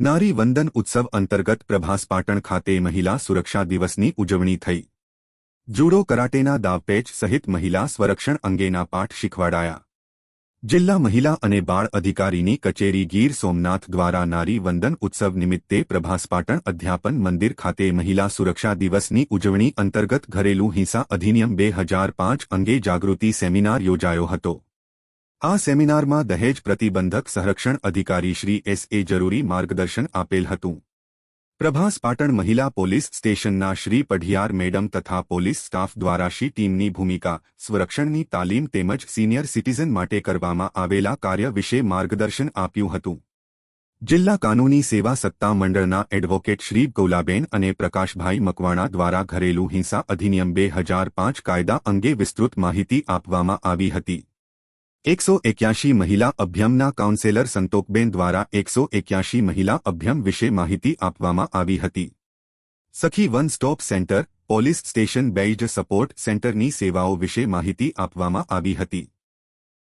નારી વંદન ઉત્સવ અંતર્ગત પ્રભાસપાટણ ખાતે મહિલા સુરક્ષા દિવસની ઉજવણી થઈ। જુડો કરાટેના દાવપેચ સહિત મહિલા સ્વરક્ષણ અંગેના પાઠ શીખવાડાયા। જિલ્લા મહિલા અને બાળ અધિકારીની કચેરી ગીર સોમનાથ દ્વારા નારી વંદન ઉત્સવ નિમિત્તે પ્રભાસપાટણ અધ્યાપન મંદિર ખાતે મહિલા સુરક્ષા દિવસની ઉજવણી અંતર્ગત ઘરેલું હિંસા અધિનિયમ 2005 અંગે જાગૃતિ સેમિનાર યોજાયો હતો। આ સેમિનારમાં દહેજ પ્રતિબંધક સંરક્ષણ અધિકારી શ્રી S.A. જરૂરી માર્ગદર્શન આપેલ હતું। પ્રભાસપાટણ મહિલા પોલીસ સ્ટેશનના શ્રી પઢિયાર મેડમ તથા પોલીસ સ્ટાફ દ્વારા શી ટીમની ભૂમિકા, સ્વરક્ષણની તાલીમ તેમજ સિનિયર સિટીઝન માટે કરવામાં આવેલા કાર્ય વિશે માર્ગદર્શન આપ્યું હતું। જિલ્લા કાનૂની સેવા સત્તા મંડળના એડવોકેટ શ્રી ગૌલાબેન અને પ્રકાશભાઈ મકવાણા દ્વારા ઘરેલું હિંસા અધિનિયમ 2005 કાયદા અંગે વિસ્તૃત માહિતી આપવામાં આવી હતી। 181 મહિલા અભ્યમના કાઉન્સેલર સંતોકબેન દ્વારા 181 મહિલા અભ્યમ વિશે માહિતી આપવામાં આવી હતી। સખી one stop centre, police station based support સેન્ટરની સેવાઓ વિશે માહિતી આપવામાં આવી હતી।